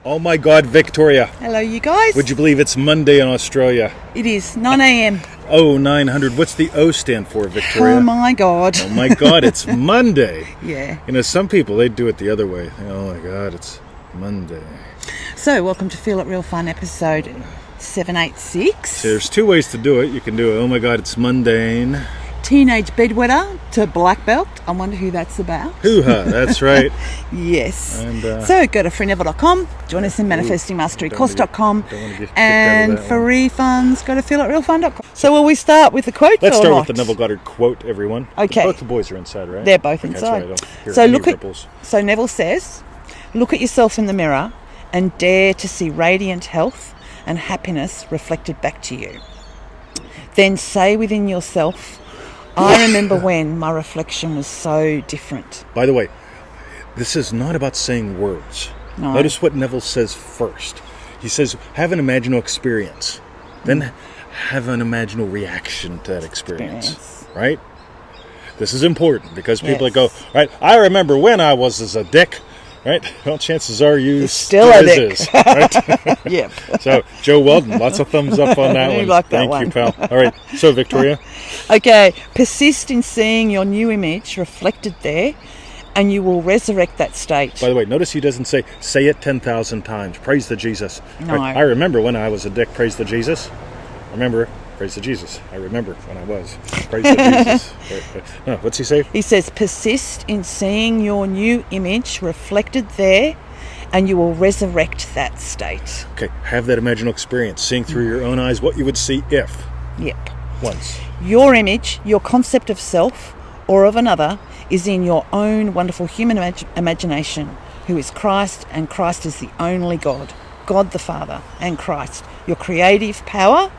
Oh my God, Victoria. Hello, you guys. Would you believe it's Monday in Australia? It is 9 a.m. Oh, 900. What's the O stand for, Victoria? Oh my God. Oh my God, it's Monday. Yeah. You know, some people, they do it the other way. Oh my God, it's Monday. So, welcome to Feel It Real Fun, episode 786. There's two ways to do it. You can do it, oh my God, it's mundane. Teenage bedwetter to black belt. I wonder who that's about. Hoo-ha, that's right. Yes. And, so, go to freeneville.com, join us in manifestingmasterycourse.com, and for refunds, go to feelitrealfun.com. So, will we start with the quote? Let's start not? with the Neville Goddard quote, everyone. Okay. Both the boys are inside, right? They're both Okay, inside. that's right. I don't hear So, any ripples. So Neville says, look at yourself in the mirror and dare to see radiant health and happiness reflected back to you. Then say within yourself, I remember when my reflection was so different. By the way, this is not about saying words. No. Notice what Neville says first. He says, have an imaginal experience. Then have an imaginal reaction to that experience. Right? This is important because people that go, right, I remember when I was as a dick. Right? Well, chances are you still a dick. Right? Yep. So, Joe Weldon, lots of thumbs up on that You one. like that Thank one. you, pal. All right. So, Victoria. Okay. Persist in seeing your new image reflected there, and you will resurrect that state. By the way, notice he doesn't say it 10,000 times. Praise the Jesus. No. Right? I remember when I was a dick. Praise the Jesus. Remember, praise the Jesus. I remember when I was. Praise the Jesus. No, what's he say? He says, persist in seeing your new image reflected there, and you will resurrect that state. Okay, have that imaginal experience, seeing through your own eyes what you would see if. Yep. Once. Your image, your concept of self or of another, is in your own wonderful human imagination, who is Christ, and Christ is the only God, God the Father, and Christ. Your creative power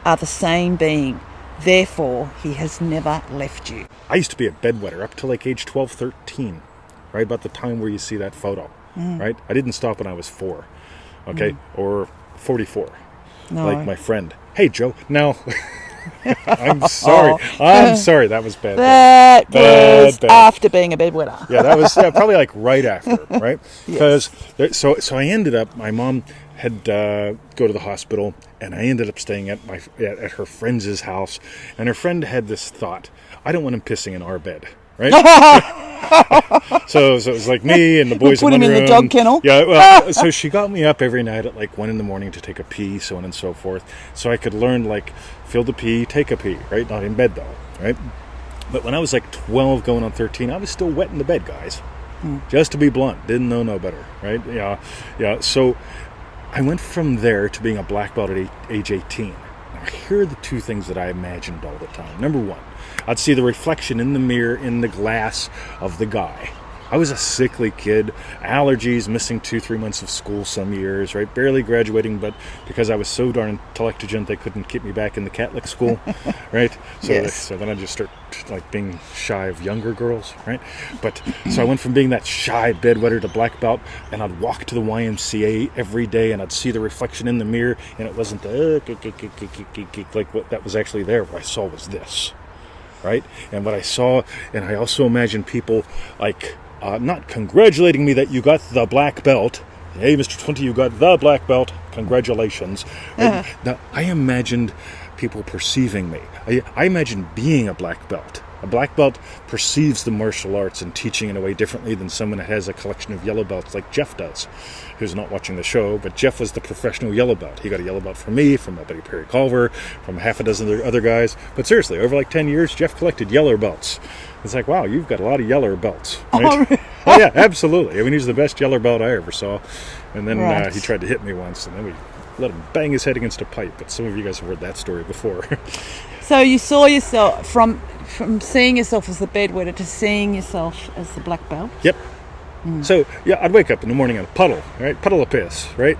are the same being. Therefore, he has never left you. I used to be a bedwetter up to like age 12, 13, right? About the time where you see that photo, right? I didn't stop when I was 4, okay? Or 44, No. like my friend. Hey, Joe, now... I'm sorry. I'm sorry. That was bad. That Bad, was bad. after being a bedwetter. Yeah, that was probably like right after, right? Because so I ended up. My mom had go to the hospital, and I ended up staying at her friend's house, and her friend had this thought: I don't want him pissing in our bed, right? so it was like me and the boys Put in him one in room. the dog kennel. Yeah, well, so she got me up every night at like 1 a.m. to take a pee, so on and so forth, so I could learn like feel the pee, take a pee, right? Not in bed though, right? But when I was like 12 going on 13, I was still wet in the bed, guys. Just to be blunt, didn't know no better, right? Yeah. So I went from there to being a black belt at age 18. Now here are the two things that I imagined all the time. Number one, I'd see the reflection in the mirror, in the glass of the guy. I was a sickly kid, allergies, missing 2-3 months of school some years, right? Barely graduating, but because I was so darn intelligent, they couldn't keep me back in the Catholic school, right? So, Yes. so then I just start like being shy of younger girls, right? But so I went from being that shy bedwetter to black belt, and I'd walk to the YMCA every day, and I'd see the reflection in the mirror, and it wasn't the like what that was actually there. What I saw was this, right? And what I saw, and I also imagined people like. Not congratulating me that you got the black belt. Hey, Mr. 20, you got the black belt. Congratulations. Right? Now, I imagined people perceiving me. I imagined being a black belt. A black belt perceives the martial arts and teaching in a way differently than someone that has a collection of yellow belts like Jeff does, who's not watching the show, but Jeff was the professional yellow belt. He got a yellow belt from me, from my buddy Perry Culver, from half a dozen other guys. But seriously, over like 10 years, Jeff collected yellow belts. It's like, wow, you've got a lot of yeller belts. Right? Oh, yeah, absolutely. I mean, he's the best yeller belt I ever saw. And then Right. he tried to hit me once, and then we let him bang his head against a pipe. But some of you guys have heard that story before. So you saw yourself from seeing yourself as the bedwetter to seeing yourself as the black belt. Yep. So, yeah, I'd wake up in the morning in a puddle, right? Puddle of piss, right?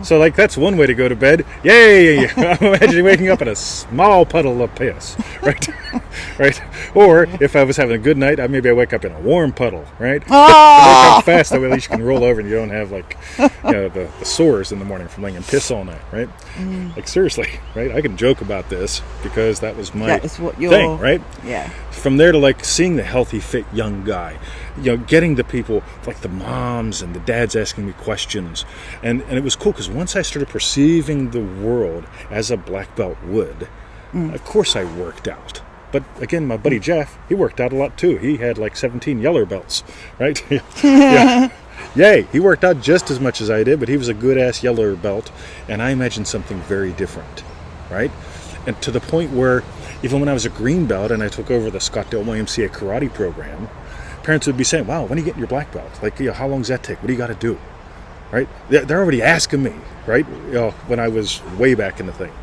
So, like, that's one way to go to bed. Yay! I'm imagining waking up in a small puddle of piss, right? right? Or if I was having a good night, maybe I wake up in a warm puddle, right? Oh! Wake up fast, that way at least you can roll over and you don't have like the sores in the morning from laying in piss all night, right? Like seriously, right? I can joke about this because that was my That is what you're... thing, right? Yeah. From there to like seeing the healthy, fit young guy, getting the people like the moms and the dads asking me questions, and it was cool because once I started perceiving the world as a black belt would, of course I worked out. But again, my buddy Jeff, he worked out a lot too. He had like 17 yeller belts, right? Yeah. Yay, he worked out just as much as I did, but he was a good-ass yeller belt, and I imagined something very different, right? And to the point where even when I was a green belt and I took over the Scottsdale YMCA karate program, parents would be saying, wow, when are you getting your black belt? Like, how long does that take? What do you got to do? Right? They're already asking me, right? When I was way back in the thing.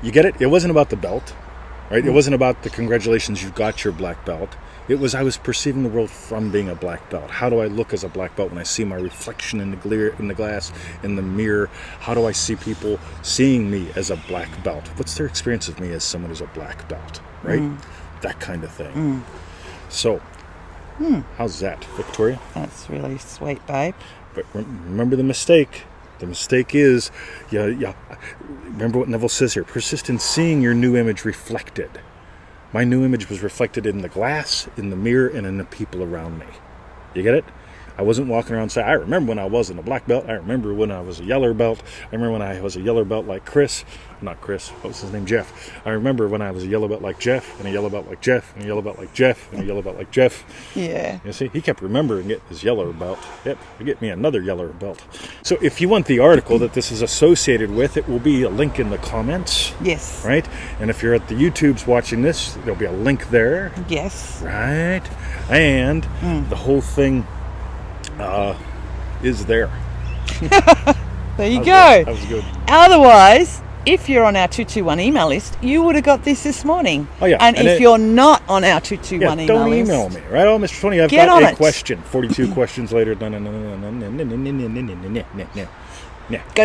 You get it? It wasn't about the belt, right? It wasn't about the congratulations, you got your black belt. It was I was perceiving the world from being a black belt. How do I look as a black belt when I see my reflection in the glass, in the mirror? How do I see people seeing me as a black belt? What's their experience of me as someone who's a black belt, right? That kind of thing. So, how's that, Victoria? That's really sweet, babe. But remember the mistake. The mistake is, remember what Neville says here, persist in seeing your new image reflected. My new image was reflected in the glass, in the mirror, and in the people around me. You get it? I wasn't walking around saying, I remember when I wasn't a black belt. I remember when I was a yeller belt. I remember when I was a yeller belt like Chris. Not Chris. What was his name? Jeff. I remember when I was a yellow belt like Jeff, and a yellow belt like Jeff, and a yellow belt like Jeff, and a yellow belt like Jeff. Yeah. You see, he kept remembering getting his yellow belt. Yep, get me another yellow belt. So if you want the article that this is associated with, it will be a link in the comments. Yes. Right? And if you're at the YouTubes watching this, there'll be a link there. Yes. Right? And the whole thing is there. There you go. That was good. Otherwise, if you're on our 221 email list, you would have got this morning. Oh, yeah. And if you're not on our 221 email don't list... email me, right? Oh, Mr. 20, I've Get got on a it. question. 42 questions later. Go to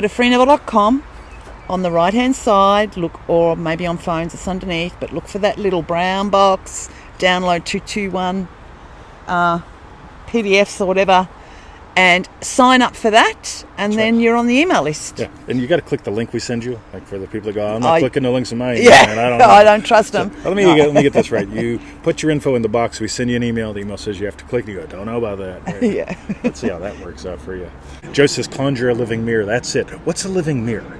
freeneville.com. On the right-hand side, look, or maybe on phones, it's underneath, but look for that little brown box, download 221 PDFs or whatever, and sign up for that, and then you're on the email list. Yeah, and you got to click the link we send you, like for the people that go, I'm not clicking the links in my email. Yeah, man. I don't know. I don't trust them. Let me get this right. You put your info in the box, we send you an email, the email says you have to click, and you go, don't know about that. Right? Yeah. Let's see how that works out for you. Joe says, conjure a living mirror. That's it. What's a living mirror?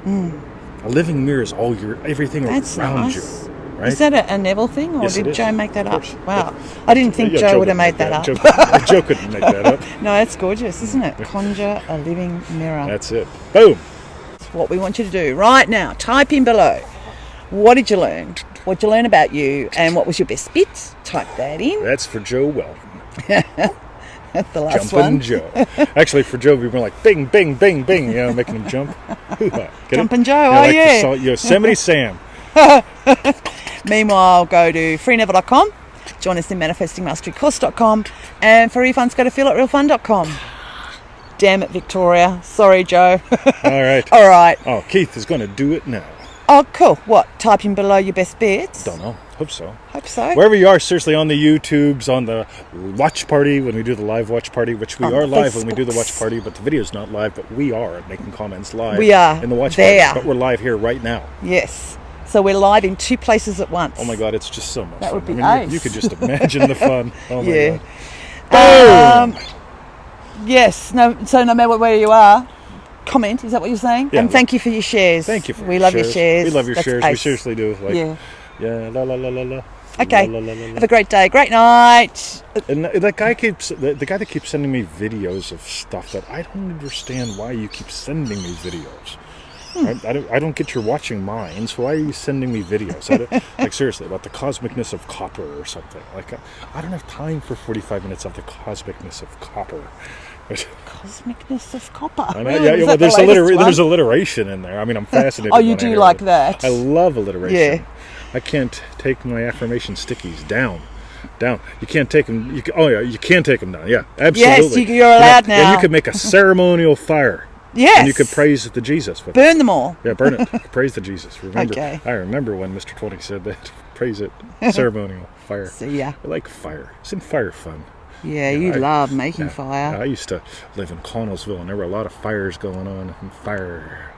A living mirror is everything That's around nice. you. Right? Is that a Neville thing, or Yes, it did is. Joe make that Of up? course. Wow. I didn't think Yeah, Joe would have couldn't made that up. Joe couldn't make that up. No, that's gorgeous, isn't it? Conjure a living mirror. That's it. Boom. That's what we want you to do right now. Type in below. What did you learn? What did you learn about you? And what was your best bit? Type that in. That's for Joe Well. That's the last Jumping one. Joe. Actually, for Joe, we were like bing, bing, bing, bing, making him jump. Get it? Jumping Joe, like yeah. the song, Yosemite Sam. Meanwhile, go to freeneville.com. Join us in manifestingmasterycourse.com. And for refunds, go to feelitrealfun.com. Damn it, Victoria. Sorry, Joe. All right. All right. Oh, Keith is going to do it now. Oh, cool. What? Type in below your best bits? Don't know. Hope so. Hope so. Wherever you are, seriously, on the YouTubes, on the watch party, when we do the live watch party, which we On are the live when we do the Facebooks. watch party, but the video's not live, but we are making comments live. We are in the watch there. party. But we're live here right now. Yes. So we're live in 2 places at once. Oh my God, it's just so much That fun. would be I mean, ace. you could just imagine the fun. Oh my Yeah. God. Boom! Yes. So no matter where you are, comment. Is that what you're saying? Yeah, And thank you for your shares. Thank you for We your love shares. your shares. We love your That's shares. We ace. seriously do. Like, Yeah. yeah, la la la la la. Okay. La, la, la, la. Have a great day. Great night. And that guy the guy that keeps sending me videos of stuff that I don't understand why you keep sending me videos. I don't get you're watching mine, so why are you sending me videos? Like seriously, about the cosmicness of copper or something. Like I don't have time for 45 minutes of the cosmicness of copper. Cosmicness of copper. I know, Really? yeah, Is well, that the latest one? there's alliteration in there. I mean, I'm fascinated. Oh, you when I do hear like it. that? I love alliteration. Yeah. I can't take my affirmation stickies down. You can't take them. You can take them down. Yeah, absolutely. Yes, you're allowed And now. you could make a ceremonial fire Yes. And you could praise the Jesus with it. Burn them all. Yeah, burn it. Praise the Jesus. Remember, Okay. I remember when Mr. 20 said that. Praise it. Ceremonial fire. See ya. I like fire. Isn't fire fun? Yeah, you love making fire. I used to live in Connellsville, and there were a lot of fires going on. And fire.